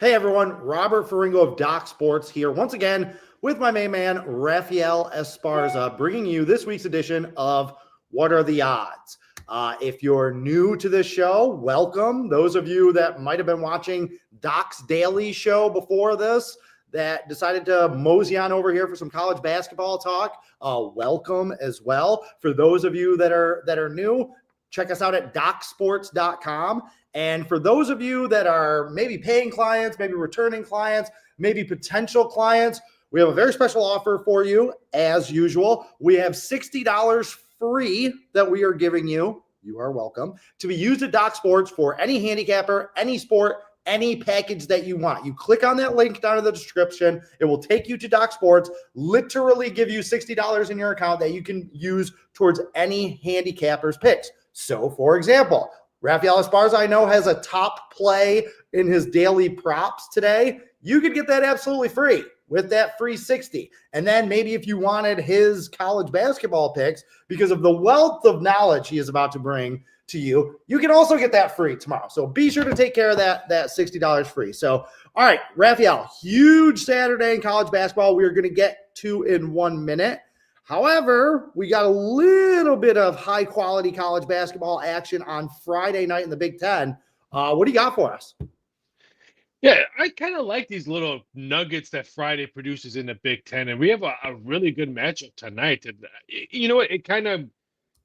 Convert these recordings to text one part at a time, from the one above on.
Hey everyone, Robert Ferringo of Doc Sports here once again with my main man, Raphael Esparza, bringing you this week's edition of What Are the Odds? If you're new to this show, welcome. Those of you that might have been watching Doc's Daily Show before this that decided to mosey on over here for some college basketball talk, welcome as well. For those of you that are new, check us out at docsports.com. And for those of you that are maybe paying clients, maybe returning clients, maybe potential clients, we have a very special offer for you. As usual, we have $60 free that we are giving you. You are welcome to be used at Doc Sports for any handicapper, any sport, any package that you want. You click on that link down in the description. It will take you to Doc Sports, literally give you $60 in your account that you can use towards any handicapper's picks. So, for example, Raphael Esparza, I know, has a top play in his daily props today. You could get that absolutely free with that free 60. And then maybe if you wanted his college basketball picks, because of the wealth of knowledge he is about to bring to you, you can also get that free tomorrow. So be sure to take care of that $60 free. So, all right, Raphael, huge Saturday in college basketball we are going to get to in 1 minute. However, we got a little bit of high-quality college basketball action on Friday night in the Big Ten. What do you got for us? Yeah, I kind of like these little nuggets that Friday produces in the Big Ten, and we have a really good matchup tonight. And you know what? It kind of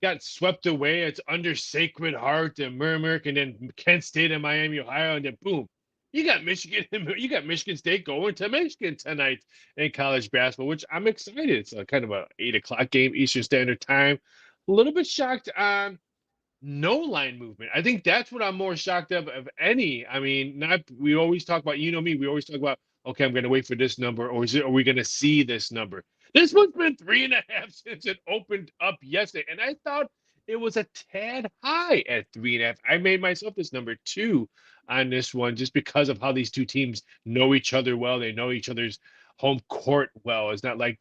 got swept away. It's under Sacred Heart and Merrimack, and then Kent State and Miami, Ohio, and then boom, you got Michigan State going to Michigan tonight in college basketball, which I'm excited. It's a kind of a 8 o'clock game Eastern Standard Time. A little bit shocked on no line movement. I think that's what I'm more shocked of any. I mean, not we always talk about, you know me, we always talk about, okay, I'm going to wait for this number, or are we going to see this number? This one's been 3.5 since it opened up yesterday, and I thought it was a tad high at 3.5. I made myself this number 2 on this one just because of how these two teams know each other well. They know each other's home court well. It's not like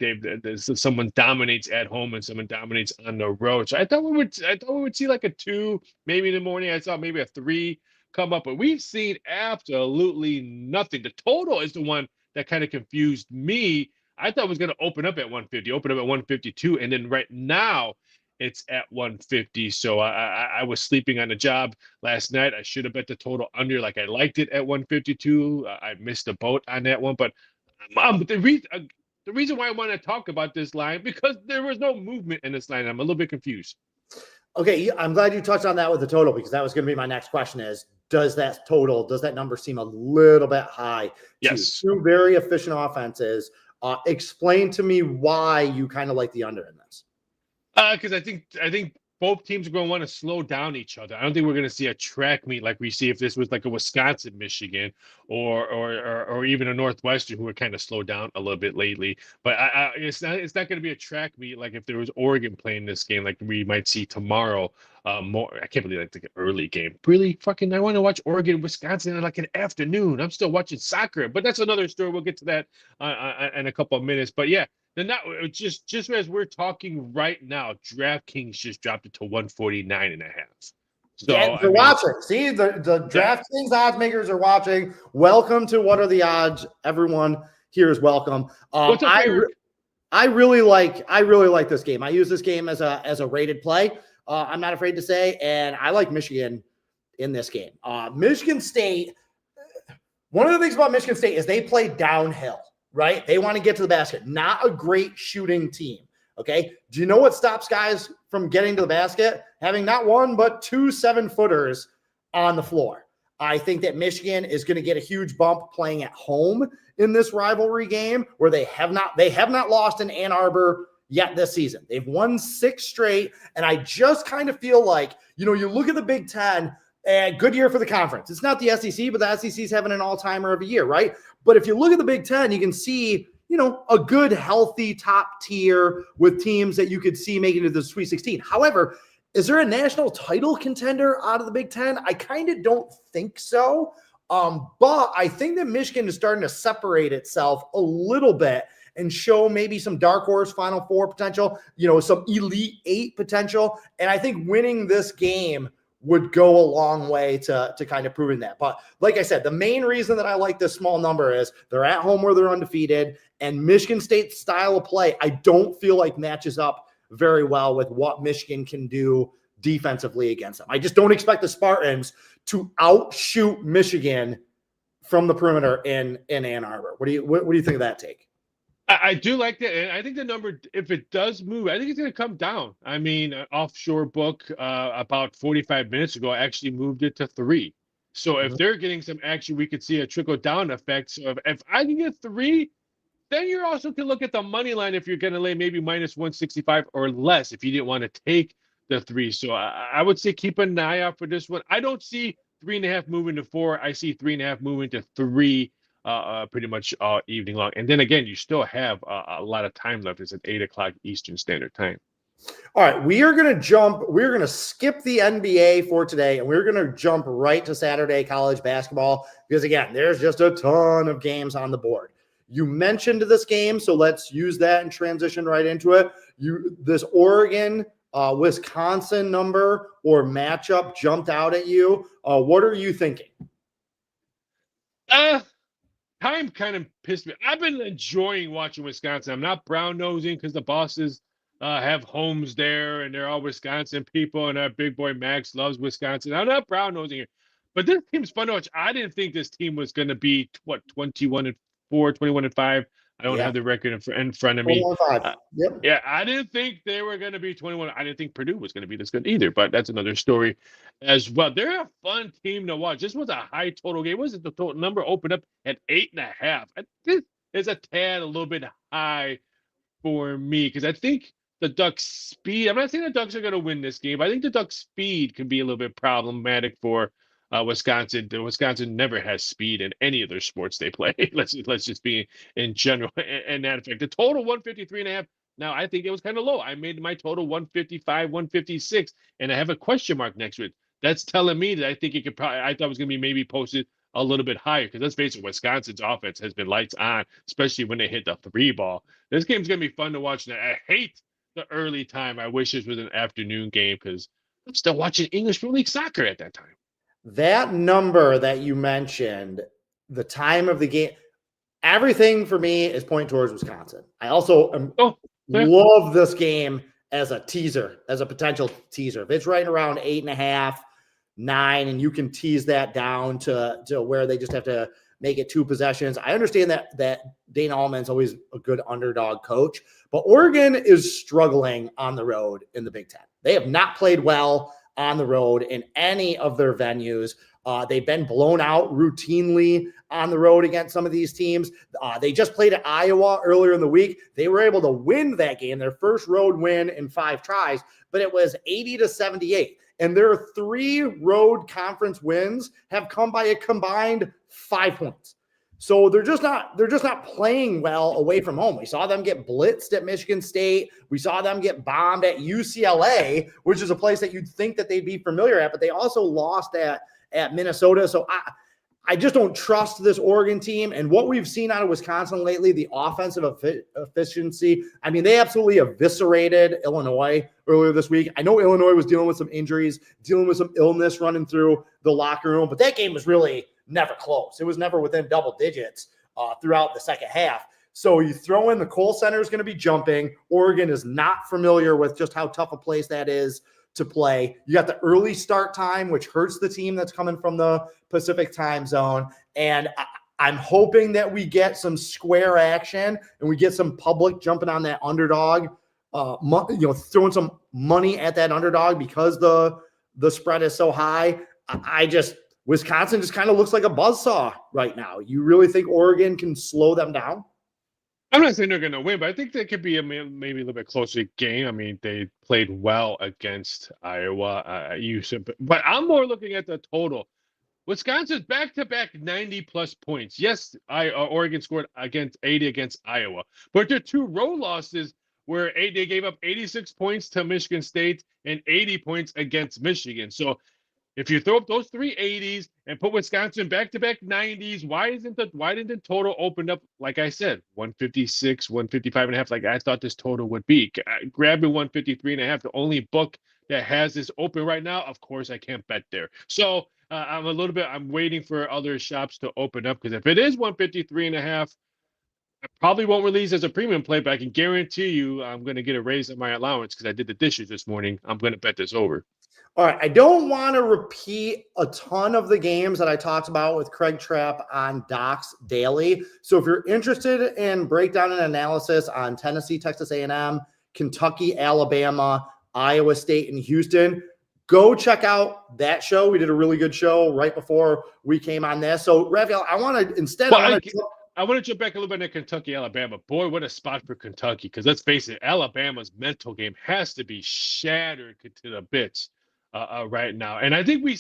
someone dominates at home and someone dominates on the road. So I thought we would see like a 2, maybe in the morning. I saw maybe a 3 come up, but we've seen absolutely nothing. The total is the one that kind of confused me. I thought it was going to open up at 150, open up at 152, and then right now it's at 150. So I was sleeping on the job last night. I should have bet the total under, like I liked it at 152. I missed the boat on that one, but the reason why I want to talk about this line, because there was no movement in this line. I'm a little bit confused. Okay, I'm glad you touched on that with the total, because that was going to be my next question is, does that number seem a little bit high? Yes. Two very efficient offenses. Explain to me why you kind of like the under in this. Because I think both teams are going to want to slow down each other. I don't think we're going to see a track meet like we see if this was like a Wisconsin, Michigan, or even a Northwestern, who are kind of slowed down a little bit lately. But it's not going to be a track meet like if there was Oregon playing this game, like we might see tomorrow. More, I can't believe like the early game. Really, fucking, I want to watch Oregon, Wisconsin in like an afternoon. I'm still watching soccer, but that's another story. We'll get to that in a couple of minutes. But yeah. Just as we're talking right now, DraftKings just dropped it to 149.5. So yeah, they're watching. See, the DraftKings odds makers are watching. Welcome to What Are the Odds? Everyone here is welcome. I really like this game. I use this game as a rated play. I'm not afraid to say, and I like Michigan in this game. Michigan State. One of the things about Michigan State is they play downhill. Right? They want to get to the basket. Not a great shooting team. Okay. Do you know what stops guys from getting to the basket? Having not one, but 2 7-footers on the floor. I think that Michigan is going to get a huge bump playing at home in this rivalry game where they have not lost in Ann Arbor yet this season. They've won 6 straight. And I just kind of feel like, you look at the Big Ten, and good year for the conference. It's not the SEC, but the SEC is having an all-timer of a year, right? But if you look at the Big Ten, you can see, a good, healthy top tier with teams that you could see making it to the Sweet 16. However, is there a national title contender out of the Big Ten? I kind of don't think so. But I think that Michigan is starting to separate itself a little bit and show maybe some dark horse Final Four potential, some Elite Eight potential. And I think winning this game would go a long way to kind of proving that. But like I said, the main reason that I like this small number is they're at home where they're undefeated, and Michigan State's style of play, I don't feel like matches up very well with what Michigan can do defensively against them. I just don't expect the Spartans to outshoot Michigan from the perimeter in Ann Arbor. What do you think of that take? I do like that, and I think the number, if it does move, I think it's going to come down. I mean, Offshore Book about 45 minutes ago actually moved it to 3. So if they're getting some action, we could see a trickle down effect. So if I can get 3, then you also can look at the money line if you're going to lay maybe minus 165 or less if you didn't want to take the 3. So I would say keep an eye out for this one. I don't see 3.5 moving to 4. I see 3.5 moving to 3. Pretty much all evening long. And then again, you still have a lot of time left. It's at 8 o'clock Eastern Standard Time. All right, we're going to skip the NBA for today, and we're going to jump right to Saturday college basketball because, again, there's just a ton of games on the board. You mentioned this game, so let's use that and transition right into it. This Oregon Wisconsin number or matchup jumped out at you. What are you thinking? Time kind of pissed me. I've been enjoying watching Wisconsin. I'm not brown nosing because the bosses have homes there and they're all Wisconsin people, and our big boy Max loves Wisconsin. I'm not brown nosing here, but this team's fun to watch. I didn't think this team was going to be 21-4, 21-5. I don't have the record in front of me. Yep. Yeah, I didn't think they were going to be 21. I didn't think Purdue was going to be this good either, but that's another story as well. They're a fun team to watch. This was a high total game. Was it the total number opened up at 8.5? This is a little bit high for me because I think the Ducks' speed. I'm not saying the Ducks are going to win this game, but I think the Ducks' speed can be a little bit problematic for Wisconsin. Wisconsin never has speed in any of their sports they play. let's just be in general and that effect. The total 153.5. Now I think it was kind of low. I made my total 155, 156, and I have a question mark next to it. That's telling me that I think it could probably. I thought it was going to be maybe posted a little bit higher because let's face it, Wisconsin's offense has been lights on, especially when they hit the 3 ball. This game's going to be fun to watch. And I hate the early time. I wish this was an afternoon game because I'm still watching English Premier League soccer at that time. That number that you mentioned, the time of the game, everything for me is pointing towards Wisconsin. I also love this game as a teaser, as a potential teaser. If it's right around 8.5, 9, and you can tease that down to where they just have to make it 2 possessions. I understand that Dana Altman's always a good underdog coach, but Oregon is struggling on the road in the Big Ten. They have not played well on the road in any of their venues. They've been blown out routinely on the road against some of these teams. They just played at Iowa earlier in the week. They were able to win that game, their first road win in 5 tries, but it was 80-78. And their 3 road conference wins have come by a combined 5 points. So they're just not playing well away from home. We saw them get blitzed at Michigan State. We saw them get bombed at UCLA, which is a place that you'd think that they'd be familiar at, but they also lost at Minnesota. So I just don't trust this Oregon team. And what we've seen out of Wisconsin lately, the offensive efficiency, I mean, they absolutely eviscerated Illinois earlier this week. I know Illinois was dealing with some injuries, dealing with some illness running through the locker room, but that game was really never close. It was never within double digits throughout the second half. So you throw in the Kohl Center is going to be jumping. Oregon is not familiar with just how tough a place that is to play. You got the early start time, which hurts the team that's coming from the Pacific time zone. And I'm hoping that we get some square action and we get some public jumping on that underdog, throwing some money at that underdog because the spread is so high. Wisconsin just kind of looks like a buzzsaw right now. You really think Oregon can slow them down? I'm not saying they're going to win, but I think they could be maybe a little bit closer game. I mean, they played well against Iowa. But I'm more looking at the total. Wisconsin's back-to-back 90-plus points. Yes, Oregon scored 80 against Iowa, but their 2 road losses where they gave up 86 points to Michigan State and 80 points against Michigan. So if you throw up those 3 80s and put Wisconsin back-to-back 90s, why didn't the total open up, like I said, 156, 155.5, like I thought this total would be? Grabbing 153.5, the only book that has this open right now, of course, I can't bet there. So I'm waiting for other shops to open up, because if it is 153.5, I probably won't release as a premium play, but I can guarantee you I'm going to get a raise in my allowance because I did the dishes this morning. I'm going to bet this over. All right. I don't want to repeat a ton of the games that I talked about with Craig Trapp on Docs Daily. So if you're interested in breakdown and analysis on Tennessee, Texas A&M, Kentucky, Alabama, Iowa State, and Houston, go check out that show. We did a really good show right before we came on this. So, Raphael, I want to I want to jump back a little bit to Kentucky, Alabama. Boy, what a spot for Kentucky, because let's face it, Alabama's mental game has to be shattered to the bits right now. And I think we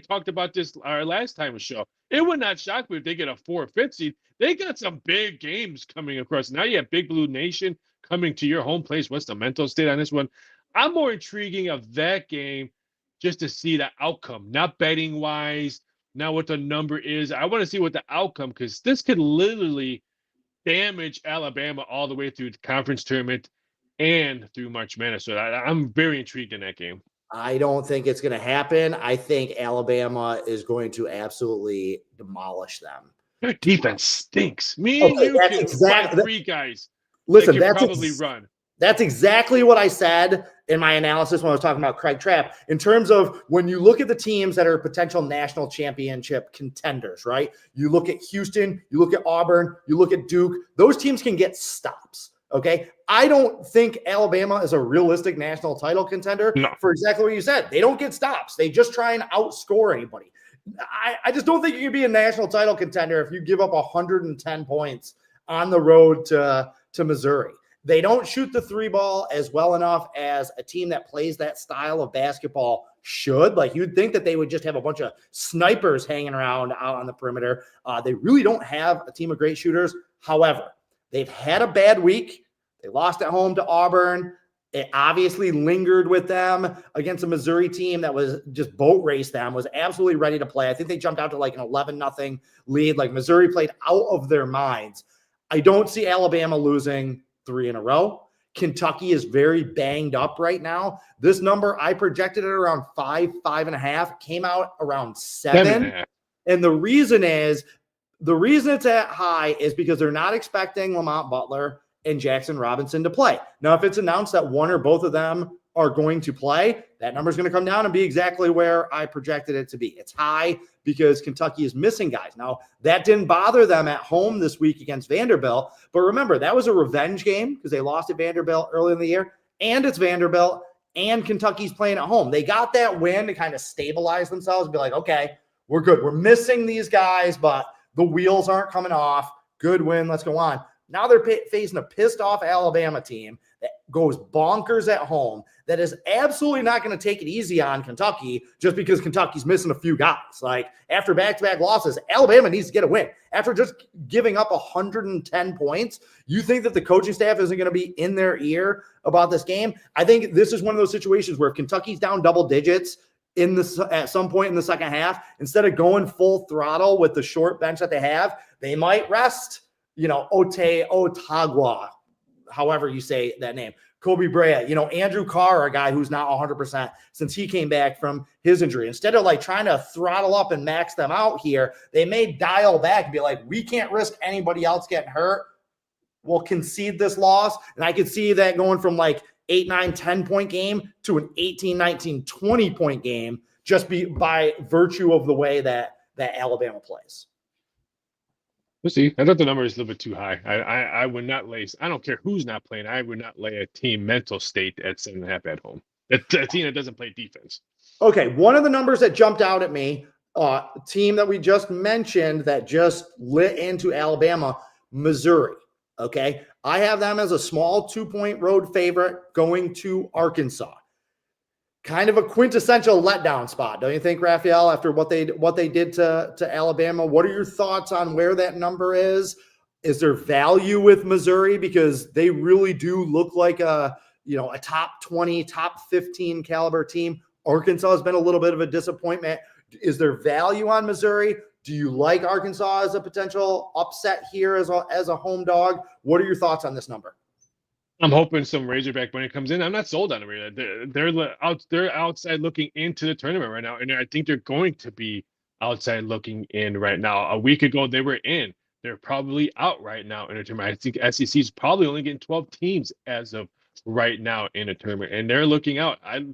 talked about this our last time show. It would not shock me if they get a 4 or 5th seed. They got some big games coming across. Now you have Big Blue Nation coming to your home place. What's the mental state on this one? I'm more intriguing of that game just to see the outcome, not betting wise. Now what the number is. I want to see what the outcome, because this could literally damage Alabama all the way through the conference tournament and through March Madness. So I'm very intrigued in that game. I don't think it's going to happen. I think Alabama is going to absolutely demolish them. Their defense stinks. Me and you can find 3 guys. Listen, that can probably run. That's exactly what I said in my analysis when I was talking about Craig Trapp. In terms of when you look at the teams that are potential national championship contenders, right? You look at Houston, you look at Auburn, you look at Duke. Those teams can get stops, okay? I don't think Alabama is a realistic national title contender for exactly what you said. They don't get stops. They just try and outscore anybody. I just don't think you can be a national title contender if you give up 110 points on the road to Missouri. They don't shoot the 3 ball as well enough as a team that plays that style of basketball should. Like, you'd think that they would just have a bunch of snipers hanging around out on the perimeter. They really don't have a team of great shooters. However, they've had a bad week. They lost at home to Auburn. It obviously lingered with them against a Missouri team that was just boat raced them, was absolutely ready to play. I think they jumped out to like an 11-0 lead. Like, Missouri played out of their minds. I don't see Alabama losing 3 in a row. Kentucky is very banged up right now. This number, I projected it around 5.5, came out around 7. And the reason it's at high is because they're not expecting Lamont Butler and Jackson Robinson to play. Now, if it's announced that one or both of them are going to play, that number is going to come down and be exactly where I projected it to be. It's high because Kentucky is missing guys. Now, that didn't bother them at home this week against Vanderbilt. But remember, that was a revenge game because they lost at Vanderbilt early in the year, and it's Vanderbilt, and Kentucky's playing at home. They got that win to kind of stabilize themselves and be like, okay, we're good. We're missing these guys, but the wheels aren't coming off. Good win. Let's go on. Now they're facing a pissed off Alabama team that goes bonkers at home, that is absolutely not going to take it easy on Kentucky just because Kentucky's missing a few guys. Like, after back-to-back losses, Alabama needs to get a win. After just giving up 110 points, you think that the coaching staff isn't going to be in their ear about this game? I think this is one of those situations where if Kentucky's down double digits at some point in the second half, instead of going full throttle with the short bench that they have, they might rest, Ote Otagwa, however you say that name, Kobe Brea, Andrew Carr, a guy who's not 100% since he came back from his injury. Instead of like trying to throttle up and max them out here, they may dial back and be like, we can't risk anybody else getting hurt. We'll concede this loss. And I could see that going from like 8, 9, 10-point game to an 18, 19, 20-point game just by virtue of the way that Alabama plays. We'll see. I thought the number is a little bit too high. I would not lay. I don't care who's not playing. I would not lay a team mental state at 7.5 at home. A team that doesn't play defense. Okay, one of the numbers that jumped out at me, team that we just mentioned that just lit into Alabama, Missouri. Okay, I have them as a small 2-point road favorite going to Arkansas. Kind of a quintessential letdown spot, don't you think, Raphael, after what they did to Alabama? What are your thoughts on where that number is? Is there value with Missouri? Because they really do look like a top 20, top 15 caliber team. Arkansas has been a little bit of a disappointment. Is there value on Missouri? Do you like Arkansas as a potential upset here as a home dog? What are your thoughts on this number? I'm hoping some Razorback money comes in. I'm not sold on it right now. They're outside looking into the tournament right now, and I think they're going to be outside looking in right now. A week ago they were in. They're probably out right now in a tournament. I think SEC is probably only getting 12 teams as of right now in a tournament, and they're looking out. I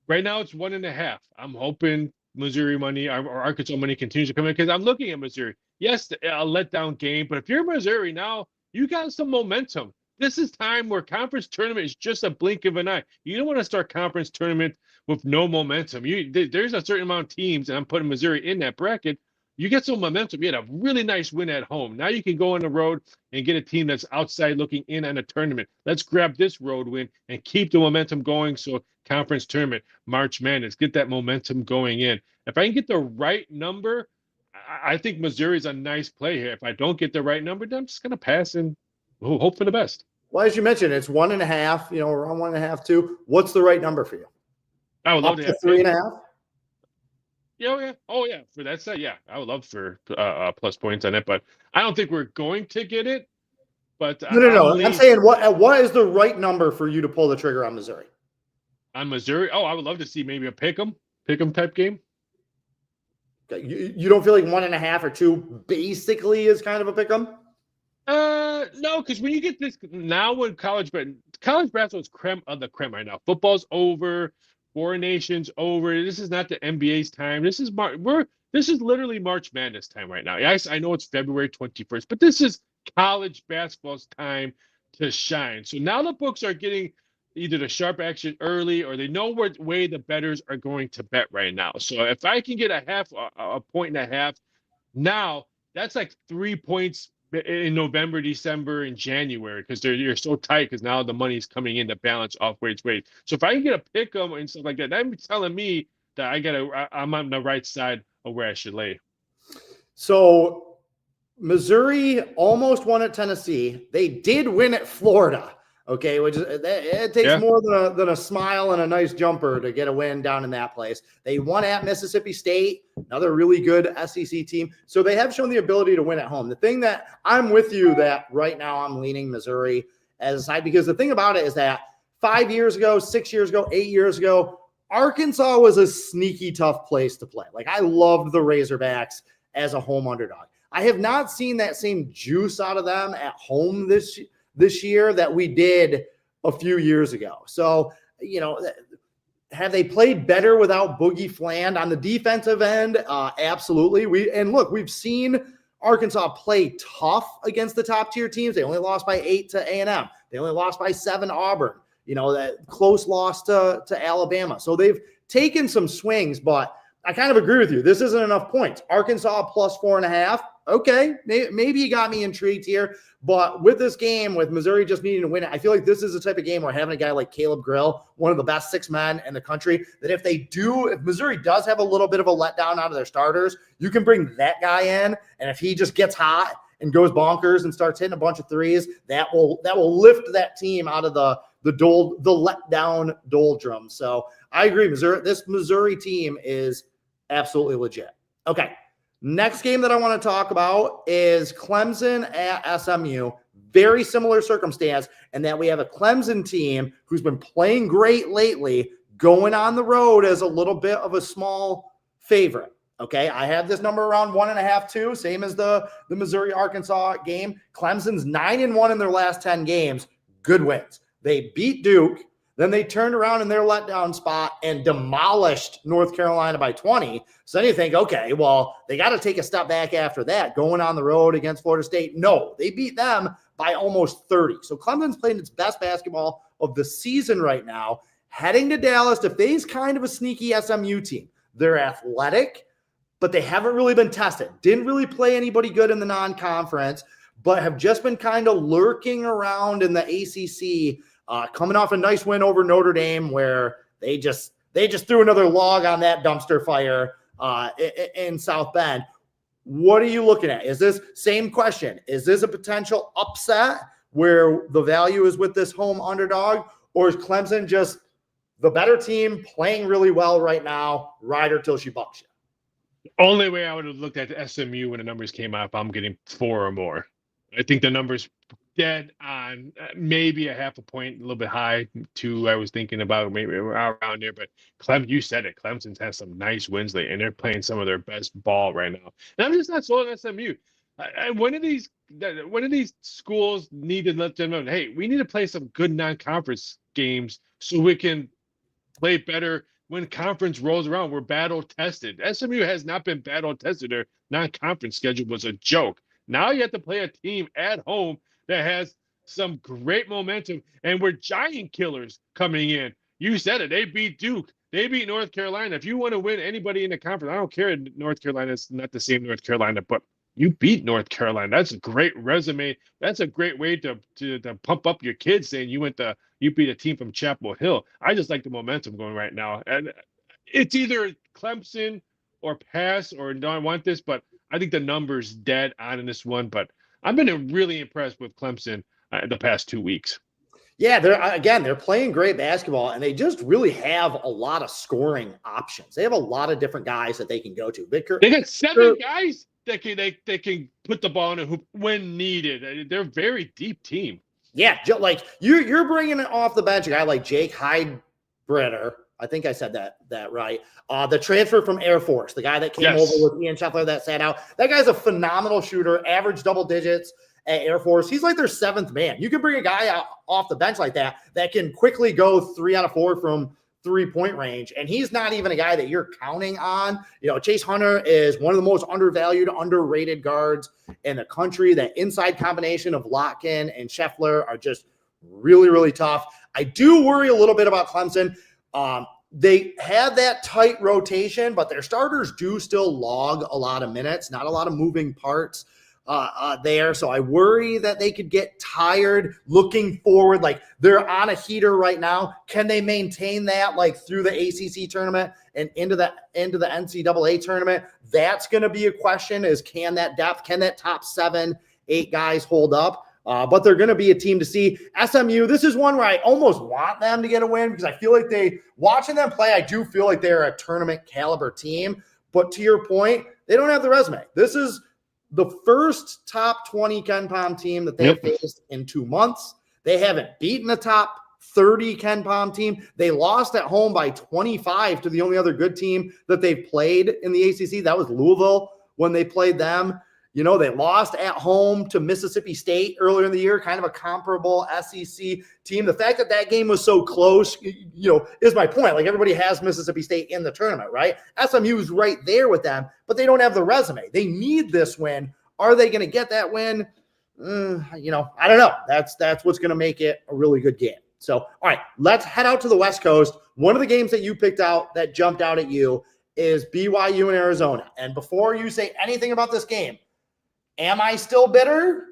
Right now it's 1.5. I'm hoping Missouri money or Arkansas money continues to come in because I'm looking at Missouri. Yes, a letdown game, but if you're Missouri now, you got some momentum. This is time where conference tournament is just a blink of an eye. You don't want to start conference tournament with no momentum. There's a certain amount of teams, and I'm putting Missouri in that bracket. You get some momentum. You had a really nice win at home. Now you can go on the road and get a team that's outside looking in on a tournament. Let's grab this road win and keep the momentum going. So conference tournament, March Madness, get that momentum going in. If I can get the right number, I think Missouri is a nice play here. If I don't get the right number, then I'm just going to pass and hope for the best. Well, as you mentioned, it's 1.5, around 1.5, 2. What's the right number for you? I would love Up to to have 3.5? Yeah. Oh, yeah. For that side, yeah. I would love for plus points on it, but I don't think we're going to get it. But No. I'm saying what is the right number for you to pull the trigger on Missouri? On Missouri? Oh, I would love to see maybe a pick 'em type game. Okay. You don't feel like 1.5 or 2 basically is kind of a pick 'em? No, because when you get this now, when college basketball is creme of the creme right now. Football's over, foreign nations over. This is not the NBA's time. This is this is literally March Madness time right now. Yes, I know it's February 21st, but this is college basketball's time to shine. So now the books are getting either the sharp action early or they know what way the bettors are going to bet right now. So if I can get a point and a half now, that's like 3 points in November, December, and January because you're so tight because now the money's coming in to balance off weights. So if I can get a pick 'em and stuff like that, that's telling me that I'm on the right side of where I should lay. So Missouri almost won at Tennessee. They did win at Florida. Okay, which is it takes more than a smile and a nice jumper to get a win down in that place. They won at Mississippi State, another really good SEC team. So they have shown the ability to win at home. The thing that I'm with you that right now I'm leaning Missouri as a side because the thing about it is that 5 years ago, 6 years ago, 8 years ago, Arkansas was a sneaky tough place to play. Like I loved the Razorbacks as a home underdog. I have not seen that same juice out of them at home this year that we did a few years ago. So, have they played better without Boogie Fland on the defensive end? Absolutely. We've seen Arkansas play tough against the top tier teams. They only lost by 8 to A&M. They only lost by 7 to Auburn. That close loss to Alabama. So they've taken some swings, but I kind of agree with you. This isn't enough points. Arkansas plus 4.5. Okay, maybe you got me intrigued here. But with this game, with Missouri just needing to win it, I feel like this is the type of game where having a guy like Caleb Grill, one of the best 6 men in the country, that if Missouri does have a little bit of a letdown out of their starters, you can bring that guy in. And if he just gets hot and goes bonkers and starts hitting a bunch of threes, that will lift that team out of the letdown doldrum. So I agree. This Missouri team is absolutely legit. Okay. Next game that I want to talk about is Clemson at SMU. Very similar circumstance in that we have a Clemson team who's been playing great lately, going on the road as a little bit of a small favorite. Okay, I have this number around 1.5, 2, same as the Missouri-Arkansas game. Clemson's 9-1 in their last 10 games. Good wins. They beat Duke. Then they turned around in their letdown spot and demolished North Carolina by 20. So then you think, okay, well, they got to take a step back after that, going on the road against Florida State. No, they beat them by almost 30. So Clemson's playing its best basketball of the season right now, heading to Dallas to face kind of a sneaky SMU team. They're athletic, but they haven't really been tested. Didn't really play anybody good in the non-conference, but have just been kind of lurking around in the ACC. Coming off a nice win over Notre Dame where they just threw another log on that dumpster fire in South Bend. What are you looking at? Is this same question? Is this a potential upset where the value is with this home underdog? Or is Clemson just the better team playing really well right now, ride her till she bucks you? Only way I would have looked at SMU when the numbers came up, I'm getting 4 or more. I think the numbers dead on. Maybe a half a point, a little bit high. 2, I was thinking about maybe around there. But you said it. Clemson has some nice wins late, and they're playing some of their best ball right now. And I'm just not sold on SMU. One of these schools need to let them know, hey, we need to play some good non-conference games so we can play better when conference rolls around. We're battle tested. SMU has not been battle tested. Their non-conference schedule was a joke. Now you have to play a team at home that has some great momentum, and we're giant killers coming in. You said it. They beat Duke. They beat North Carolina. If you want to win anybody in the conference, I don't care. North Carolina is not the same North Carolina, but you beat North Carolina. That's a great resume. That's a great way to pump up your kids, saying you beat a team from Chapel Hill. I just like the momentum going right now. And it's either Clemson or pass or don't want this, but I think the number's dead on in this one. But I've been really impressed with Clemson the past 2 weeks. Yeah, they're playing great basketball, and they just really have a lot of scoring options. They have a lot of different guys that they can go to. They got 7 guys that can put the ball in a hoop when needed. They're a very deep team. Yeah, like you're bringing it off the bench a guy like Jake Heidbreder. I think I said that right. The transfer from Air Force, the guy that came over with Ian Scheffler that sat out. That guy's a phenomenal shooter, average double digits at Air Force. He's like their 7th man. You can bring a guy out off the bench like that can quickly go 3 out of 4 from 3-point range, and he's not even a guy that you're counting on. Chase Hunter is one of the most undervalued, underrated guards in the country. That inside combination of Locken and Scheffler are just really, really tough. I do worry a little bit about Clemson. They have that tight rotation, but their starters do still log a lot of minutes, not a lot of moving parts there. So I worry that they could get tired looking forward. Like they're on a heater right now. Can they maintain that like through the ACC tournament and into the NCAA tournament? That's going to be a question, is can that depth, can that top 7, 8 guys hold up? But they're going to be a team to see. SMU, this is one where I almost want them to get a win because I feel like watching them play, I do feel like they're a tournament caliber team. But to your point, they don't have the resume. This is the first top 20 KenPom team that they've faced in 2 months. They haven't beaten a top 30 KenPom team. They lost at home by 25 to the only other good team that they've played in the ACC. That was Louisville when they played them. They lost at home to Mississippi State earlier in the year, kind of a comparable SEC team. The fact that game was so close, is my point. Like everybody has Mississippi State in the tournament, right? SMU is right there with them, but they don't have the resume. They need this win. Are they going to get that win? I don't know. That's what's going to make it a really good game. So, all right, let's head out to the West Coast. One of the games that you picked out that jumped out at you is BYU and Arizona. And before you say anything about this game, am I still bitter?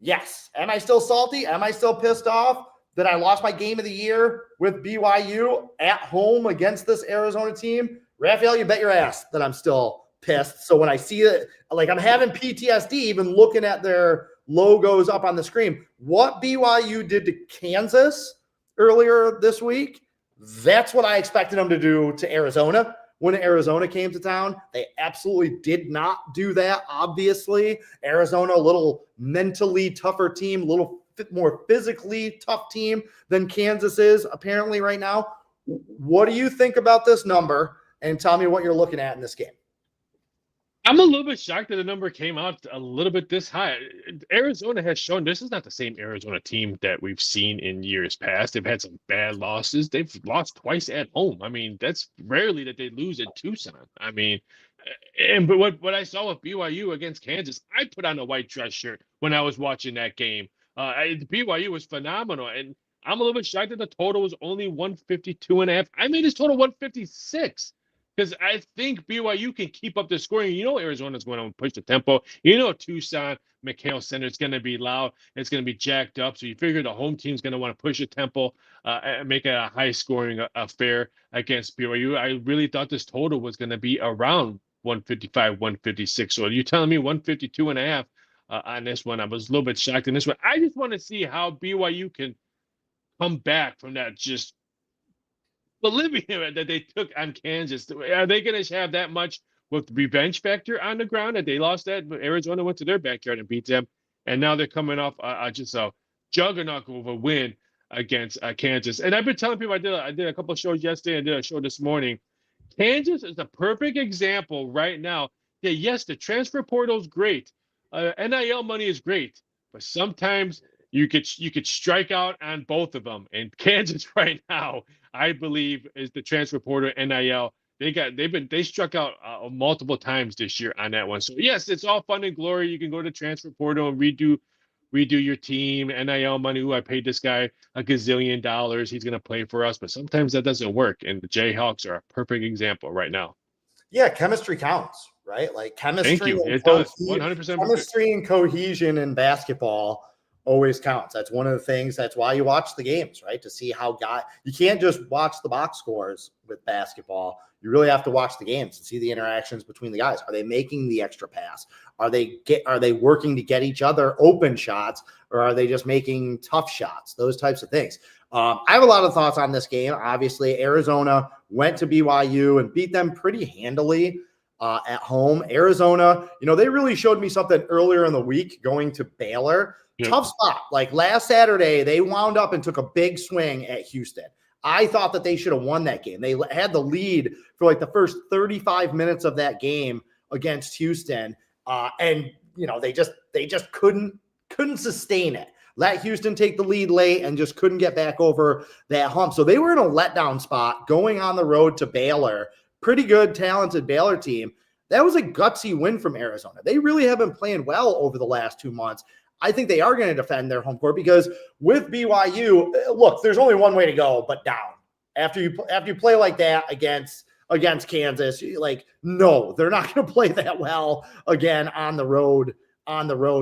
Yes. Am I still salty? Am I still pissed off that I lost my game of the year with BYU at home against this Arizona team? Raphael, you bet your ass that I'm still pissed. So when I see it, like I'm having PTSD even looking at their logos up on the screen. What BYU did to Kansas earlier this week, that's what I expected them to do to Arizona. When Arizona came to town, they absolutely did not do that, obviously. Arizona, a little mentally tougher team, a little more physically tough team than Kansas is apparently right now. What do you think about this number? And tell me what you're looking at in this game. I'm a little bit shocked that the number came out a little bit this high. Arizona has shown this is not the same Arizona team that we've seen in years past. They've had some bad losses. They've lost twice at home. I mean, that's rarely that they lose in Tucson. I mean, but what I saw with BYU against Kansas, I put on a white dress shirt when I was watching that game. BYU was phenomenal, and I'm a little bit shocked that the total was only 152.5. I made this total 156. Because I think BYU can keep up the scoring. Arizona's going to push the tempo. Tucson, McHale Center is going to be loud. It's going to be jacked up. So you figure the home team's going to want to push the tempo and make it a high-scoring affair against BYU. I really thought this total was going to be around 155, 156. So you're telling me 152.5 on this one. I was a little bit shocked in this one. I just want to see how BYU can come back from that just Bolivia that they took on Kansas. Are they going to have that much with revenge factor on the ground that they lost that? Arizona went to their backyard and beat them, and now they're coming off just a juggernaut of a win against Kansas. And I've been telling people, I did a couple of shows yesterday. I did a show this morning. Kansas is a perfect example right now that, yes, the transfer portal is great. NIL money is great, but sometimes you could strike out on both of them. And Kansas right now, I believe, is the transfer portal NIL. They struck out multiple times this year on that one. So yes, it's all fun and glory. You can go to transfer portal and redo your team, NIL money. Ooh, I paid this guy a gazillion dollars. He's going to play for us. But sometimes that doesn't work. And the Jayhawks are a perfect example right now. Yeah, chemistry counts, right? Like chemistry. Thank you. It does. 100%. Chemistry and cohesion in basketball always counts. That's one of the things. That's why you watch the games, right? To see how you can't just watch the box scores with basketball. You really have to watch the games and see the interactions between the guys. Are they making the extra pass? Are they working to get each other open shots, or are they just making tough shots? Those types of things. I have a lot of thoughts on this game. Obviously, Arizona went to BYU and beat them pretty handily at home. Arizona, they really showed me something earlier in the week going to Baylor. Yep. Tough spot. Like last Saturday, they wound up and took a big swing at Houston. I thought that they should have won that game. They had the lead for like the first 35 minutes of that game against Houston. And they just couldn't sustain it. Let Houston take the lead late and just couldn't get back over that hump. So they were in a letdown spot going on the road to Baylor. Pretty good, talented Baylor team. That was a gutsy win from Arizona. They really have been playing well over the last 2 months. I think they are going to defend their home court because with BYU, look, there's only one way to go, but down. After you play like that against Kansas, no, they're not going to play that well again on the road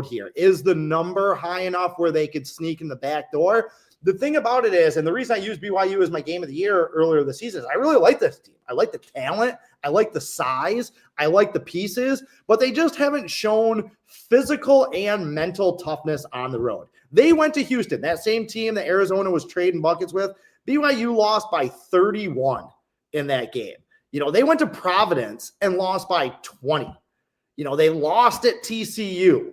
here. Is the number high enough where they could sneak in the back door? The thing about it is, and the reason I used BYU as my game of the year earlier this season is I really like this team. I like the talent. I like the size. I like the pieces, but they just haven't shown physical and mental toughness on the road. They went to Houston, that same team that Arizona was trading buckets with. BYU lost by 31 in that game. They went to Providence and lost by 20. They lost at TCU.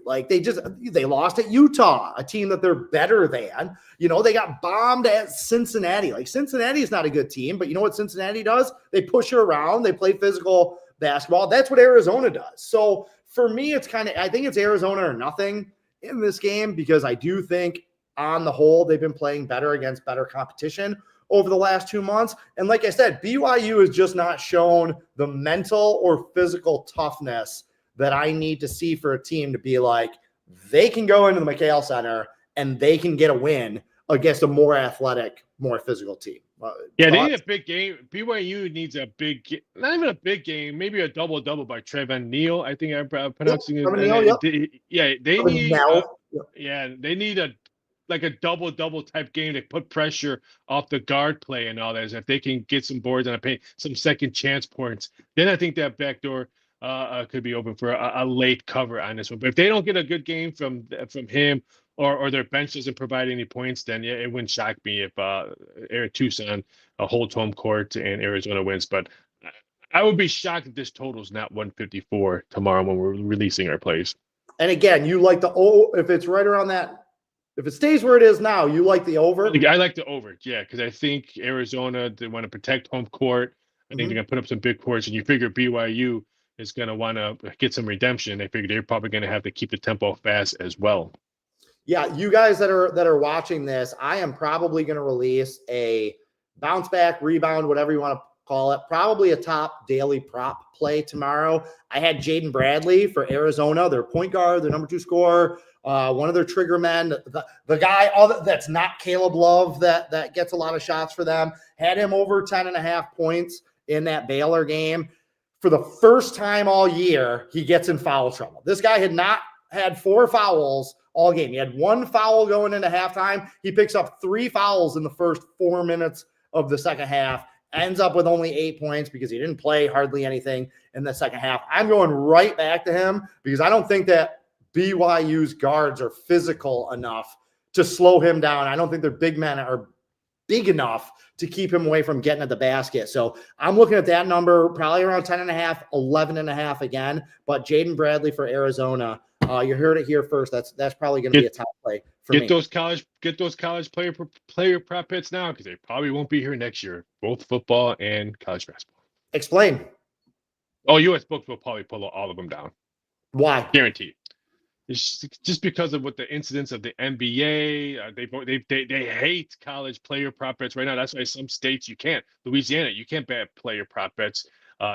They lost at Utah, a team that they're better than. They got bombed at Cincinnati. Cincinnati is not a good team, but you know what Cincinnati does? They push you around. They play physical basketball. That's what Arizona does. So for me, I think it's Arizona or nothing in this game because I do think on the whole, they've been playing better against better competition over the last 2 months. And like I said, BYU has just not shown the mental or physical toughness that I need to see for a team to be like, they can go into the McHale Center and they can get a win against a more athletic, more physical team. They need a big game. BYU needs a big, not even a big game, maybe a double-double by Trevon Neal. I think I'm pronouncing it. They need a double-double type game to put pressure off the guard play and all that. If they can get some boards and some second chance points, then I think that backdoor could be open for a late cover on this one. But if they don't get a good game from him or their bench doesn't provide any points, then it wouldn't shock me if Tucson holds home court and Arizona wins. But I would be shocked if this total is not 154 tomorrow when we're releasing our plays. And again, you like if it's right around that, if it stays where it is now, you like the over? I like the over, yeah, because I think Arizona, they want to protect home court. I think they're going to put up some big courts, and you figure BYU is going to want to get some redemption. They figure they're probably going to have to keep the tempo fast as well. Yeah, you guys that are watching this, I am probably going to release a bounce back, rebound, whatever you want to call it, probably a top daily prop play tomorrow. I had Jaden Bradley for Arizona, their point guard, their number 2 scorer, one of their trigger men, the guy that's not Caleb Love that gets a lot of shots for them, had him over 10.5 points in that Baylor game. For the first time all year, he gets in foul trouble. This guy had not had 4 fouls all game. He had 1 foul going into halftime. He picks up 3 fouls in the first 4 minutes of the second half, ends up with only 8 points because he didn't play hardly anything in the second half. I'm going right back to him because I don't think that BYU's guards are physical enough to slow him down. I don't think their big men are big enough to keep him away from getting at the basket. So I'm looking at that number, probably around 10.5, 11.5 again. But Jaden Bradley for Arizona, you heard it here first. That's probably going to be a top play for Get me. those college player prop bets now because they probably won't be here next year, both football and college basketball. Explain Oh, U.S. books will probably pull all of them down, why. guaranteed. It's just because of what the incidents of the NBA. They hate college player prop bets right now. That's why some states you can't. Louisiana, you can't bet player prop bets.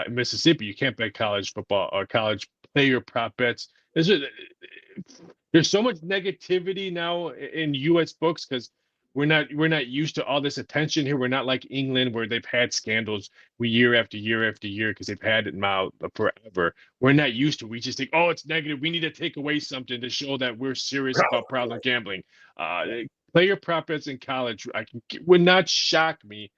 In Mississippi, you can't bet college football or college player prop bets. There's so much negativity now in U.S. books because we're not used to all this attention here. We're not like England where they've had scandals year after year after year because they've had it now forever. We're not used to. We just think, oh, it's negative. We need to take away something to show that we're serious about problem gambling. Player prop bets in college would not shock me.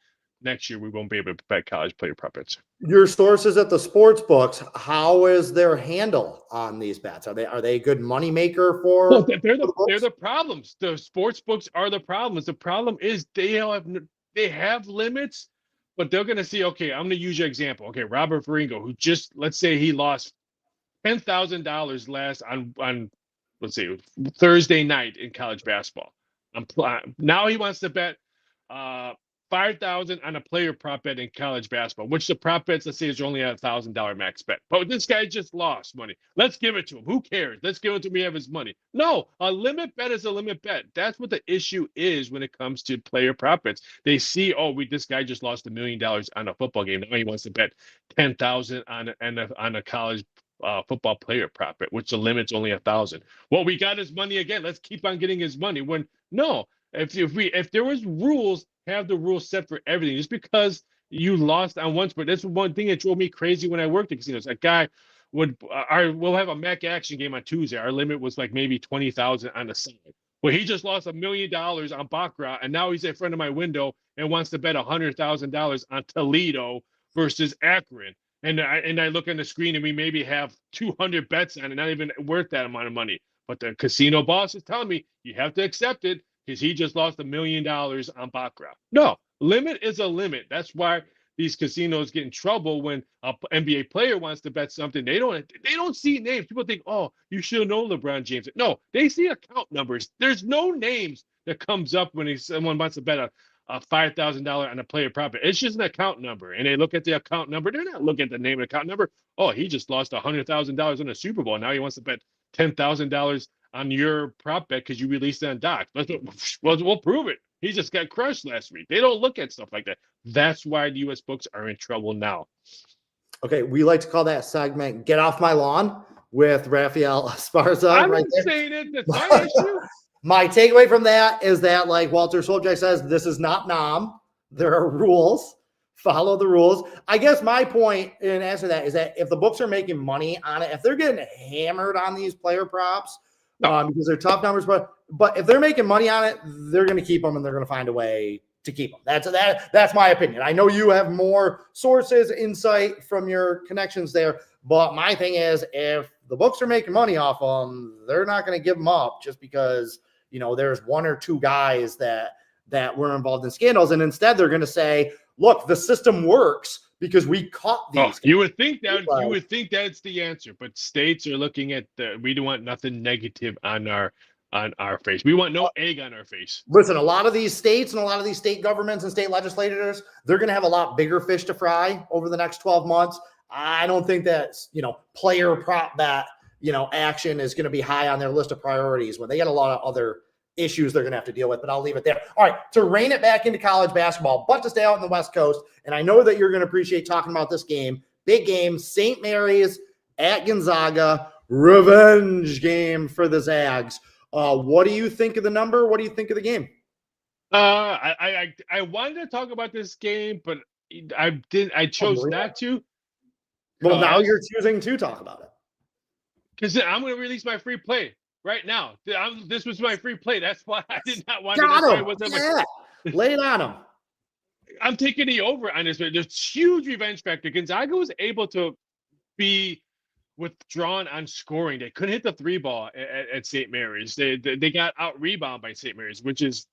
Next year we won't be able to bet college player prop bets. Your sources at the sports books, how is their handle on these bets? Are they a good money maker for? Well, for they're the problems. The sports books are the problems. The problem is they have limits, but they're going to see. Okay, I'm going to use your example. Okay, Robert Ferringo, who just let's say he lost $10,000 last on let's say Thursday night in college basketball. Now he wants to bet 5,000 on a player prop bet in college basketball, which the prop bets, let's say, is only a $1,000 max bet. But this guy just lost money. Let's give it to him. Who cares? Let's give it to him. We have his money. No, a limit bet is a limit bet. That's what the issue is when it comes to player prop bets. They see, this guy just lost $1 million on a football game. Now he wants to bet 10,000 on a college football player prop bet, which the limit's only 1,000. Well, we got his money again. Let's keep on getting his money. When no, if there was rules, have the rules set for everything. Just because you lost on one sport, that's one thing that drove me crazy when I worked at casinos. A guy we'll have a Mac action game on Tuesday. Our limit was like maybe 20,000 on the side. Well, he just lost $1 million on baccarat, and now he's in front of my window and wants to bet $100,000 on Toledo versus Akron. And I look on the screen and we maybe have 200 bets on it, not even worth that amount of money. But the casino boss is telling me you have to accept it because he just lost $1 million on baccarat. No, limit is a limit. That's why these casinos get in trouble when an NBA player wants to bet something. They don't see names. People think, oh, you should have known LeBron James. No, they see account numbers. There's no names that comes up when someone wants to bet a $5,000 on a player profit. It's just an account number, and they look at the account number. They're not looking at the name of the account number. Oh, he just lost $100,000 on a Super Bowl. Now he wants to bet $10,000 on your prop bet because you released it on Docs. We'll prove it. He just got crushed last week. They don't look at stuff like that. That's why the U.S. books are in trouble now. Okay, we like to call that segment "Get Off My Lawn" with Raphael Esparza. I'm not saying it. That's my issue. My takeaway from that is that, like Walter Soldier says, this is not NAM. There are rules. Follow the rules. I guess my point in answer to that is that if the books are making money on it, if they're getting hammered on these player props because they're tough numbers, but if they're making money on it, they're going to keep them and they're going to find a way to keep them. That's my opinion. I know you have more sources, insight from your connections there, but my thing is if the books are making money off them, they're not going to give them up just because there's one or two guys that were involved in scandals, and instead they're going to say, look, the system works because we caught these guys. You would think that's the answer, but states are looking at we don't want nothing negative on our face. We want no egg on our face. Listen, a lot of these states and a lot of these state governments and state legislators, they're going to have a lot bigger fish to fry over the next 12 months. I don't think that player prop bet action is going to be high on their list of priorities when they got a lot of other issues they're going to have to deal with, but I'll leave it there. All right, to rein it back into college basketball, but to stay out in the West Coast, and I know that you're going to appreciate talking about this game, big game, St. Mary's at Gonzaga, revenge game for the Zags. What do you think of the number? What do you think of the game? I wanted to talk about this game, but I chose not to. Well, now you're choosing to talk about it. Because I'm going to release my free play right now. This was my free play. That's why I did not want to. Lay it on him. I'm taking the over on this. There's huge revenge factor. Gonzaga was able to be withdrawn on scoring. They couldn't hit the three ball at St. Mary's. They got out rebound by St. Mary's, which is,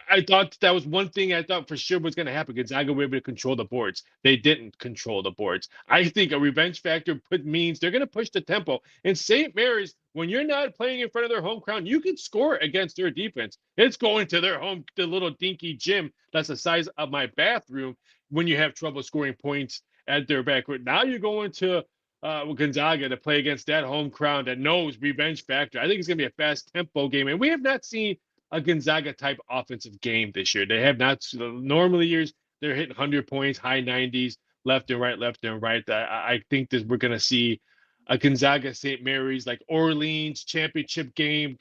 I thought that was one thing I thought for sure was going to happen. Gonzaga were able to control the boards. They didn't control the boards. I think a revenge factor means they're going to push the tempo. And St. Mary's when you're not playing in front of their home crowd, you can score against their defense. It's going to their home, the little dinky gym that's the size of my bathroom when you have trouble scoring points at their backcourt. Now you're going to Gonzaga to play against that home crowd that knows revenge factor. I think it's going to be a fast tempo game. And we have not seen a Gonzaga type offensive game this year. They have not. Normally years, they're hitting 100 points, high 90s, left and right, left and right. I think that we're going to see a Gonzaga St. Mary's like Orleans championship game,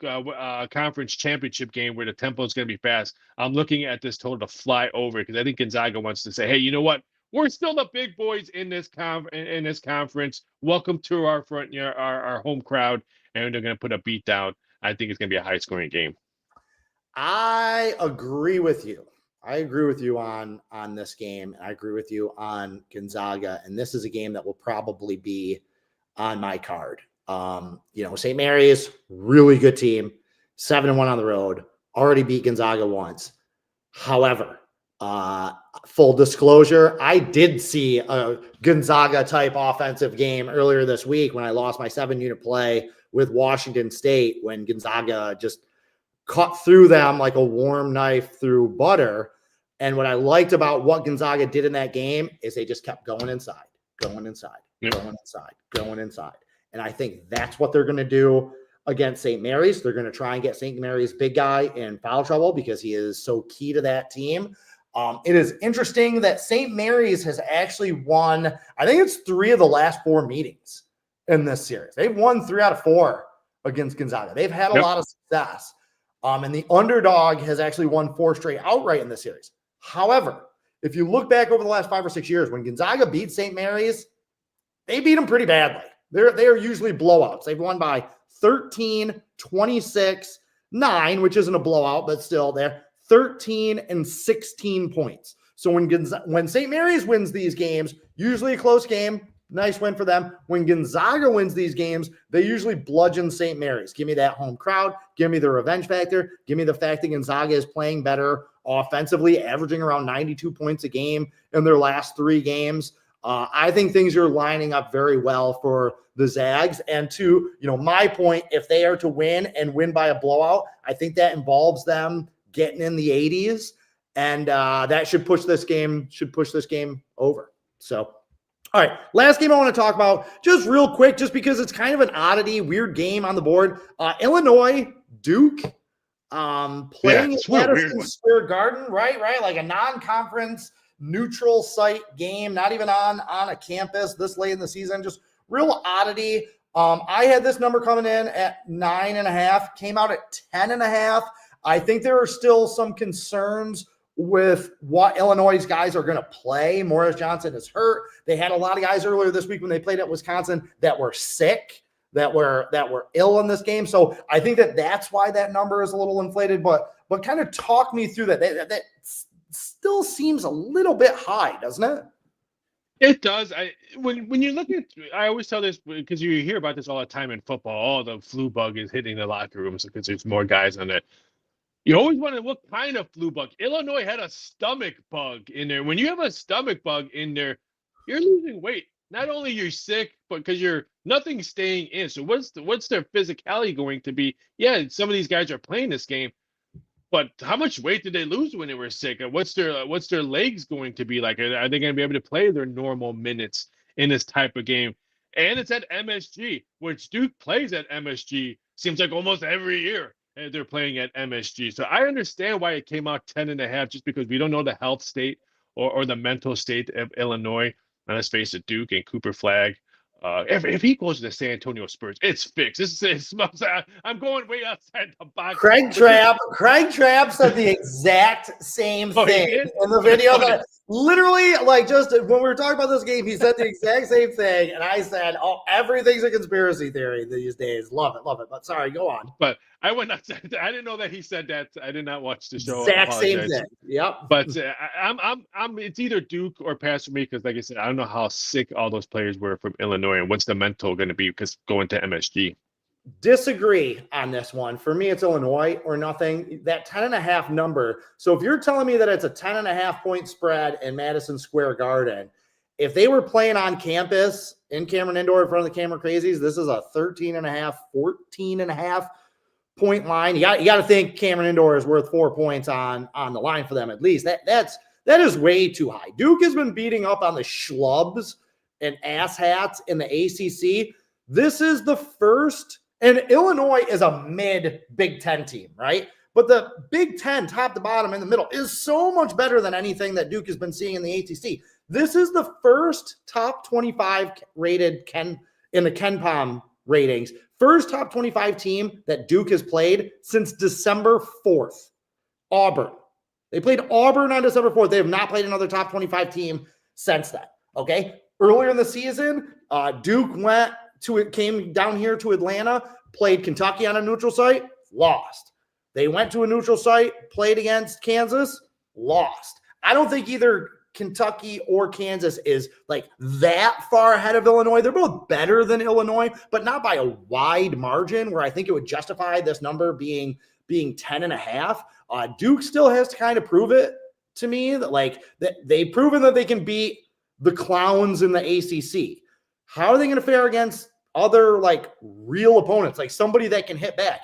conference championship game where the tempo is going to be fast. I'm looking at this total to fly over because I think Gonzaga wants to say, hey, you know what? We're still the big boys in this conference. Welcome to our our home crowd, and they're going to put a beat down. I think it's going to be a high scoring game. I agree with you. I agree with you on this game. I agree with you on Gonzaga. And this is a game that will probably be on my card. St. Mary's, really good team, 7-1 on the road, already beat Gonzaga once. However, full disclosure, I did see a Gonzaga type offensive game earlier this week when I lost my 7-unit play with Washington State, when Gonzaga just cut through them like a warm knife through butter. And what I liked about what Gonzaga did in that game is they just kept going inside, going inside, going inside, going inside. And I think that's what they're going to do against St. Mary's. They're going to try and get St. Mary's big guy in foul trouble because he is so key to that team. It is interesting that St. Mary's has actually won, I think it's 3 of the last 4 meetings in this series. They've won 3 out of 4 against Gonzaga. They've had a lot of success. And the underdog has actually won 4 straight outright in this series. However, if you look back over the last 5 or 6 years, when Gonzaga beat St. Mary's, they beat them pretty badly. They are usually blowouts. They've won by 13, 26, 9, which isn't a blowout, but still they're 13 and 16 points. So when St. Mary's wins these games, usually a close game, nice win for them. When Gonzaga wins these games, they usually bludgeon St. Mary's. Give me that home crowd. Give me the revenge factor. Give me the fact that Gonzaga is playing better offensively, averaging around 92 points a game in their last 3 games. I think things are lining up very well for the Zags. And to my point, if they are to win and win by a blowout, I think that involves them getting in the 80s, and that should push this game over. So. All right, last game I want to talk about, just real quick, just because it's kind of an oddity, weird game on the board. Illinois, Duke, playing at Madison Square Garden, right? Like a non-conference neutral site game, not even on a campus this late in the season, just real oddity. I had this number coming in at 9.5, came out at 10.5. I think there are still some concerns with what Illinois' guys are going to play. Morris Johnson is hurt. They had a lot of guys earlier this week when they played at Wisconsin that were sick, that were ill in this game. So I think that's why that number is a little inflated. But kind of talk me through that. That still seems a little bit high, doesn't it? It does. When you look at, I always tell this because you hear about this all the time in football. Oh, the flu bug is hitting the locker rooms because there's more guys on it. You always wonder what kind of flu bug. Illinois had a stomach bug in there. When you have a stomach bug in there, you're losing weight. Not only you're sick, but because nothing's staying in. So what's their physicality going to be? Yeah, some of these guys are playing this game, but how much weight did they lose when they were sick? And what's their legs going to be like? Are they going to be able to play their normal minutes in this type of game? And it's at MSG, which Duke plays at MSG. Seems like almost every year. And they're playing at MSG. So I understand why it came out 10.5, just because we don't know the health state or the mental state of Illinois. And let's face it, Duke and Cooper Flag. If he goes to the San Antonio Spurs, it's fixed. I'm going way outside the box. Craig Trapp said the exact same thing in the video. That literally, just when we were talking about this game, he said the exact same thing, and I said, "Oh, everything's a conspiracy theory these days." Love it. But sorry, go on. But I didn't know that he said that. I did not watch the show. Exact same thing. Yep. But I'm. It's either Duke or pass for me because, like I said, I don't know how sick all those players were from Illinois and what's the mental going to be because going to MSG. Disagree on this one. For me, it's Illinois or nothing. That 10.5 number. So if you're telling me that it's a 10.5 point spread in Madison Square Garden, if they were playing on campus in Cameron Indoor in front of the Cameron Crazies, this is a 13.5, 14.5 point line. You got to think Cameron Indoor is worth 4 points on the line for them at least. That is way too high. Duke has been beating up on the schlubs and asshats in the ACC. This is the first, and Illinois is a mid Big Ten team, right? But the Big Ten, top to bottom in the middle, is so much better than anything that Duke has been seeing in the ACC. This is the first top 25 rated in the KenPom ratings. First top 25 team that Duke has played since December 4th. Auburn. They played Auburn on December 4th. They have not played another top 25 team since then. Okay. Earlier in the season, Duke came down here to Atlanta, played Kentucky on a neutral site, lost. They went to a neutral site, played against Kansas, lost. I don't think either Kentucky or Kansas is like that far ahead of Illinois. They're both better than Illinois, but not by a wide margin where I think it would justify this number being 10.5. Duke still has to kind of prove it to me that they've proven that they can beat the clowns in the ACC. How are they going to fare against other real opponents, like somebody that can hit back?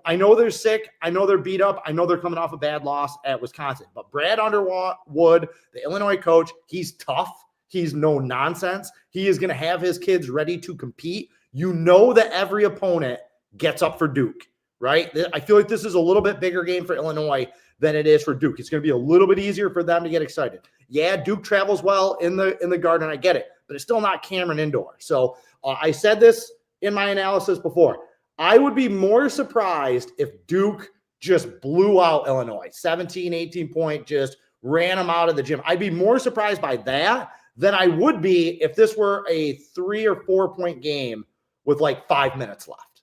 I know they're sick. I know they're beat up. I know they're coming off a bad loss at Wisconsin. But Brad Underwood, the Illinois coach, he's tough. He's no nonsense. He is going to have his kids ready to compete. That every opponent gets up for Duke, right? I feel like this is a little bit bigger game for Illinois than it is for Duke. It's going to be a little bit easier for them to get excited. Yeah, Duke travels well in the Garden. I get it, but it's still not Cameron Indoor. So I said this in my analysis before. I would be more surprised if Duke just blew out Illinois, 17, 18 point, just ran them out of the gym. I'd be more surprised by that than I would be if this were a 3 or 4 point game with 5 minutes left.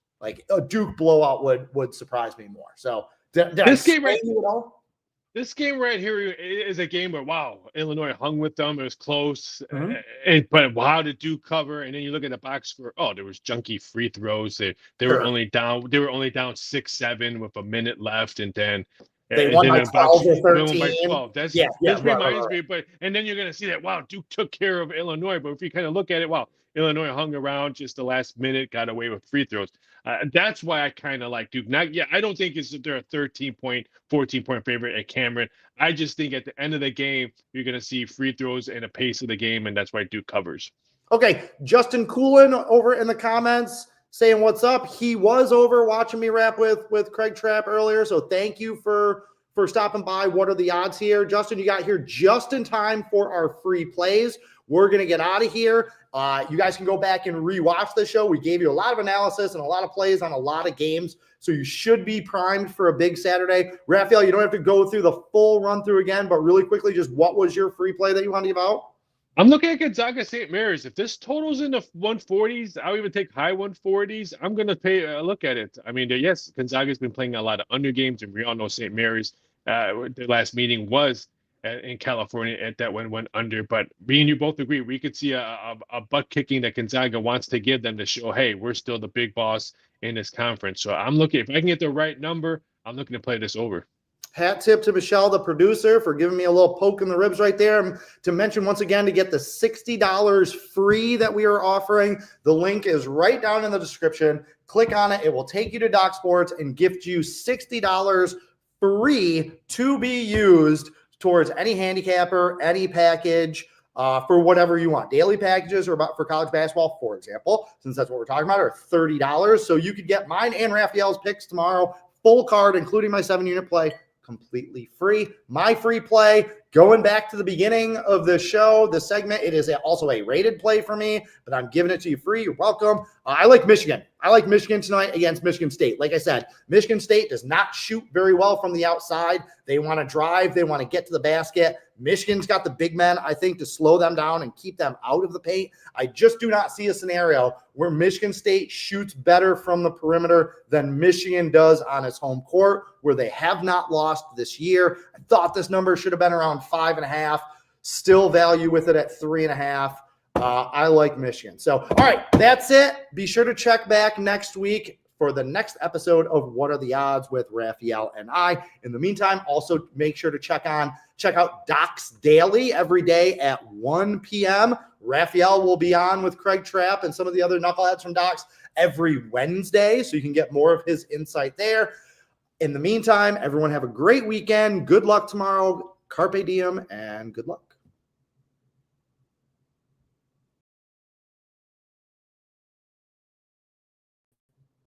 A Duke blowout would surprise me more. So this game right here is a game where, wow, Illinois hung with them. It was close. Mm-hmm. But wow, did Duke cover? And then you look at the box score. Oh, there was junky free throws. They were only down 6-7 with a minute left, and then they won by 12 or 13. By 12. This reminds me. But and then you're going to see that, wow, Duke took care of Illinois. But if you kind of look at it, wow, Illinois hung around just the last minute, got away with free throws. That's why I kind of like Duke. I don't think they're a 13-point, 14-point favorite at Cameron. I just think at the end of the game, you're going to see free throws and a pace of the game, and that's why Duke covers. Okay, Justin Coolin over in the comments saying what's up. He was over watching me rap with Craig Trapp earlier, so thank you for stopping by. What are the odds here? Justin, you got here just in time for our free plays. We're going to get out of here. You guys can go back and rewatch the show. We gave you a lot of analysis and a lot of plays on a lot of games, so you should be primed for a big Saturday. Raphael, you don't have to go through the full run through again, but really quickly, just what was your free play that you want to give out? I'm looking at Gonzaga St. Mary's. If this total's in the 140s, I'll even take high 140s. I'm going to pay a look at it. I mean, yes, Gonzaga's been playing a lot of under games, and we all know St. Mary's, their last meeting was in California at that one went under. But me and you both agree we could see a butt kicking that Gonzaga wants to give them to show, hey, we're still the big boss in this conference. So I'm looking, if I can get the right number, I'm looking to play this over. Hat tip to Michelle, the producer, for giving me a little poke in the ribs right there. To mention once again, to get the $60 free that we are offering, the link is right down in the description. Click on it. It will take you to Doc Sports and gift you $60 free to be used towards any handicapper, any package, for whatever you want. Daily packages are about for college basketball, for example, since that's what we're talking about, are $30. So you could get mine and Raphael's picks tomorrow, full card, including my 7-unit play, completely free. My free play, going back to the beginning of the show, the segment, it is also a rated play for me, but I'm giving it to you free. You're welcome. I like Michigan. I like Michigan tonight against Michigan State. Like I said, Michigan State does not shoot very well from the outside. They want to drive. They want to get to the basket. Michigan's got the big men, I think, to slow them down and keep them out of the paint. I just do not see a scenario where Michigan State shoots better from the perimeter than Michigan does on its home court, where they have not lost this year. I thought this number should have been around 5.5. Still value with it at 3.5. I like Michigan. So, all right, that's it. Be sure to check back next week for the next episode of What Are the Odds with Raphael and I. In the meantime, also make sure to check on Check out Docs Daily every day at 1 p.m. Raphael will be on with Craig Trapp and some of the other knuckleheads from Docs every Wednesday, so you can get more of his insight there. In the meantime, everyone have a great weekend. Good luck tomorrow. Carpe diem and good luck.